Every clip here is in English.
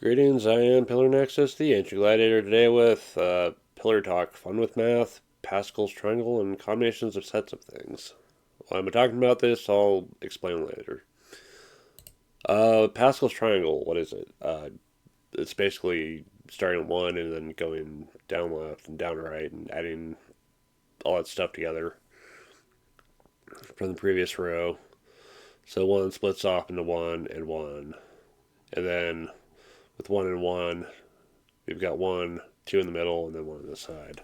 Greetings, I am Pillar Nexus, the Ancient Gladiator, today with Pillar Talk, fun with math, Pascal's triangle, and combinations of sets of things. Why am I talking about this? I'll explain later. Pascal's triangle, what is it? It's basically starting at 1 and then going down left and down right and adding all that stuff together from the previous row. So 1 splits off into 1 and 1. And then with 1 and 1, we've got 1, 2 in the middle, and then 1 on the side.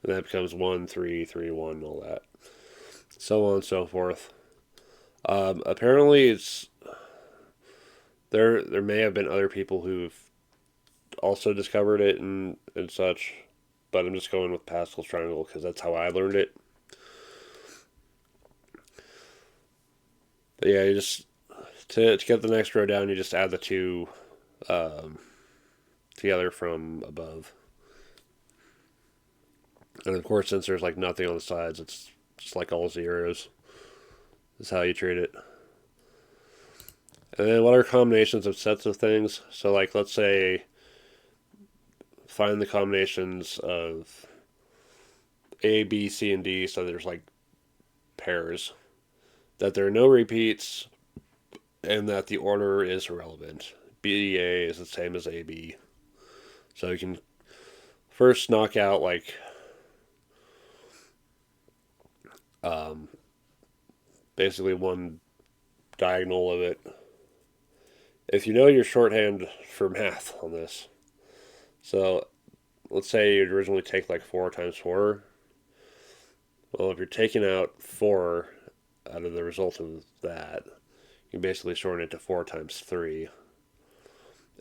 And that becomes 1, 3, 3, 1, and all that. So on and so forth. Apparently, there may have been other people who've also discovered it and such, but I'm just going with Pascal's triangle because that's how I learned it. But yeah, you just to get the next row down, you just add the two together from above. And of course, since there's like nothing on the sides, it's just like all zeros. Is how you treat it. And then what are combinations of sets of things? So like let's say find the combinations of A, B, C, and D, so there's like pairs. That there are no repeats and that the order is irrelevant. BA is the same as AB. So you can first knock out like basically one diagonal of it. If you know your shorthand for math on this, so let's say you'd originally take like 4 times 4. Well, if you're taking out 4 out of the result of that, you can basically shorten it to 4 times 3.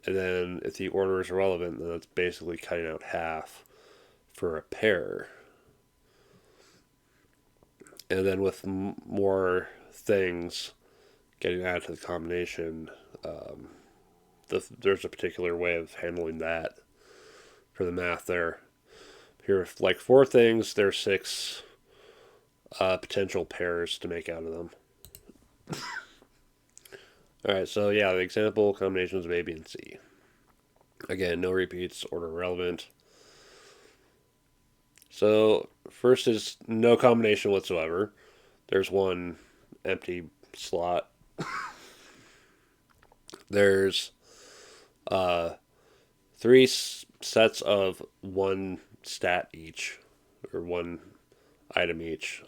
And then if the order is irrelevant, then that's basically cutting out half for a pair. And then with more things getting added to the combination, there's a particular way of handling that for the math there. Here, like 4 things, there's 6 potential pairs to make out of them. Alright, so yeah, the example combinations of A, B, and C. Again, no repeats, order relevant. So, first is no combination whatsoever. There's one empty slot. There's 3 sets of 1 stat each, or 1 item each.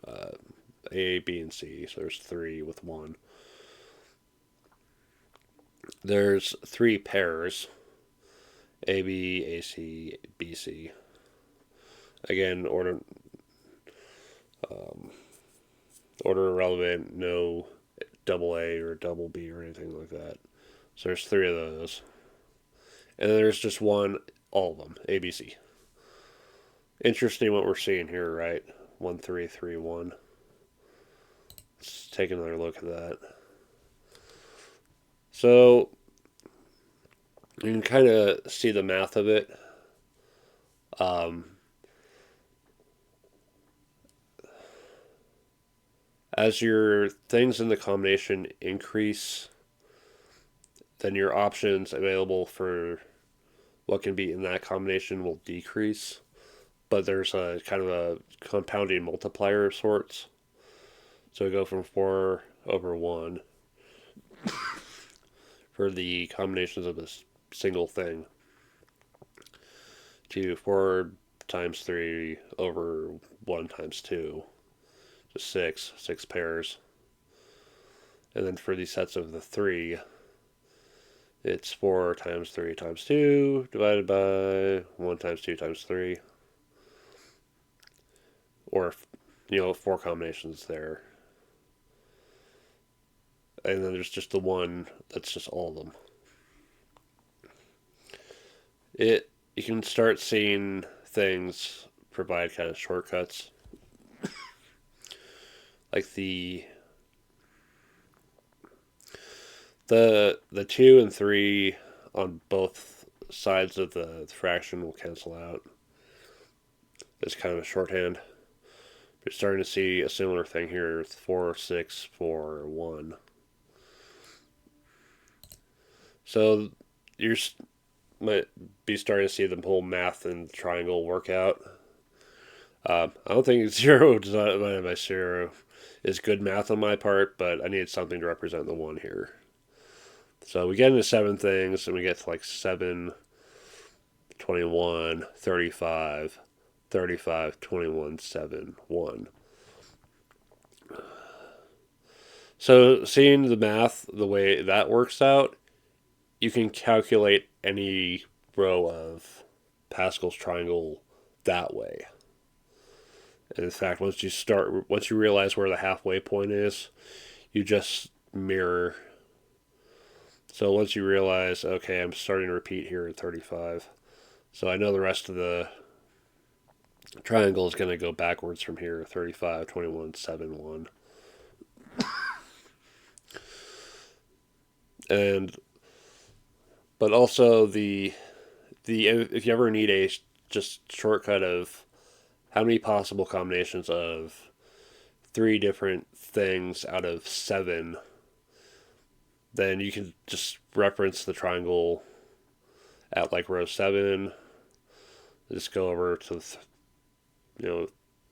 A, B, and C. So there's 3 with 1. There's 3 pairs. A, B, A, C, B, C. Again, order irrelevant, no double A or double B or anything like that. So there's 3 of those. And then there's just one, all of them, A, B, C. Interesting what we're seeing here, right? 1, 3, 3, 1. Let's take another look at that. So you can kind of see the math of it. As your things in the combination increase, then your options available for what can be in that combination will decrease. But there's a kind of a compounding multiplier of sorts. So we go from 4 over 1 for the combinations of this single thing to 4 times 3 over 1 times 2. Just 6 pairs. And then for these sets of the 3, it's 4 times 3 times 2 divided by 1 times 2 times 3. Or, 4 combinations there. And then there's just the one that's just all of them. You can start seeing things provide kind of shortcuts. Like the 2 and 3 on both sides of the fraction will cancel out. It's kind of a shorthand. You're starting to see a similar thing here with 4, 6, 4, 1. So you're might be starting to see the whole math and triangle workout. I don't think zero divided by zero is good math on my part, but I need something to represent the one here. So we get into seven things, and we get to like 7, 21, 35, 35, 21, 7, 1. So seeing the math, the way that works out, you can calculate any row of Pascal's triangle that way. And in fact, once you realize where the halfway point is, you just mirror. So once you realize, okay, I'm starting to repeat here at 35, so I know the rest of the triangle is going to go backwards from here: 35, 21, 7, 1. And but also the if you ever need a just shortcut of how many possible combinations of 3 different things out of 7, then you can just reference the triangle at like row 7. Just go over to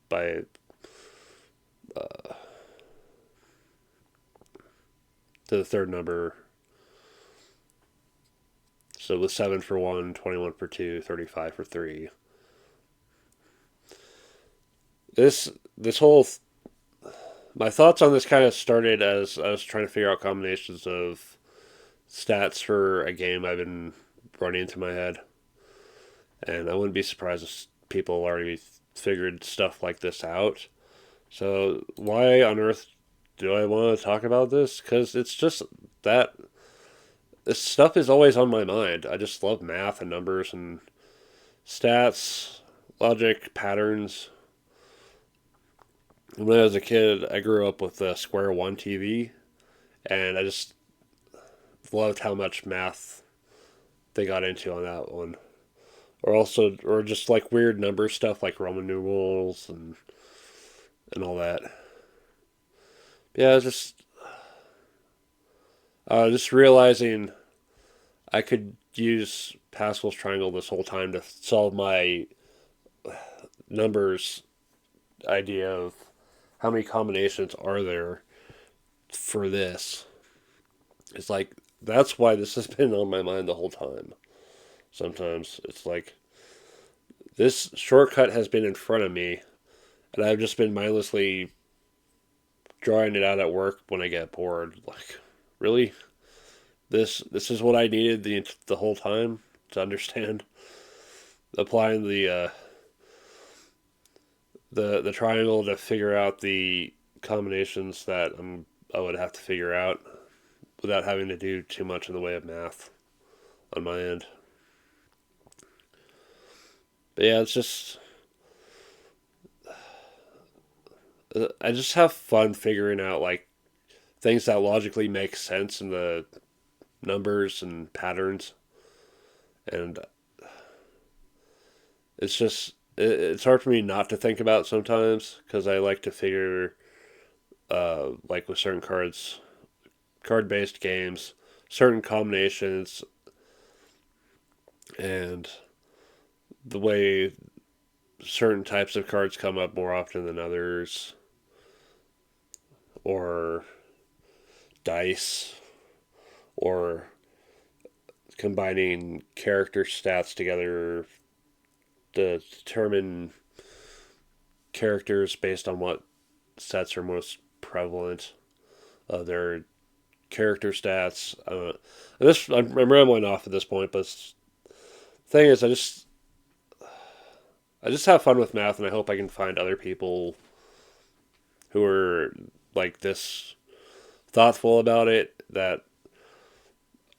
by to the third number. So with 7 for 1, 21 for 2, 35 for 3. This whole my thoughts on this kind of started as I was trying to figure out combinations of stats for a game I've been running into my head. And I wouldn't be surprised if people already figured stuff like this out. So why on earth do I want to talk about this? Because it's just that this stuff is always on my mind. I just love math and numbers and stats, logic, patterns. When I was a kid, I grew up with a Square One TV, and I just loved how much math they got into on that one. Or just like weird number stuff like Roman numerals and all that. Yeah, just realizing I could use Pascal's triangle this whole time to solve my numbers idea of how many combinations are there for this. It's like that's why this has been on my mind the whole time. Sometimes it's like this shortcut has been in front of me, and I've just been mindlessly drawing it out at work when I get bored. Like, really, this is what I needed the whole time to understand. Applying the triangle to figure out the combinations that I would have to figure out without having to do too much in the way of math on my end. But yeah, it's just I just have fun figuring out like things that logically make sense in the numbers and patterns, and it's hard for me not to think about sometimes because I like to figure like with certain card based games, certain combinations, and the way certain types of cards come up more often than others, or dice, or combining character stats together to determine characters based on what sets are most prevalent. Their character stats. I'm rambling off at this point, but the thing is, I just have fun with math, and I hope I can find other people who are like this thoughtful about it that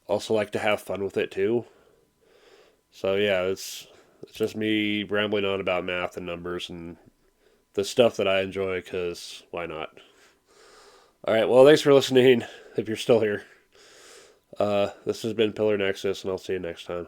also like to have fun with it too. So yeah, it's just me rambling on about math and numbers and the stuff that I enjoy because why not? All right, well, thanks for listening if you're still here. This has been Pillar Nexus, and I'll see you next time.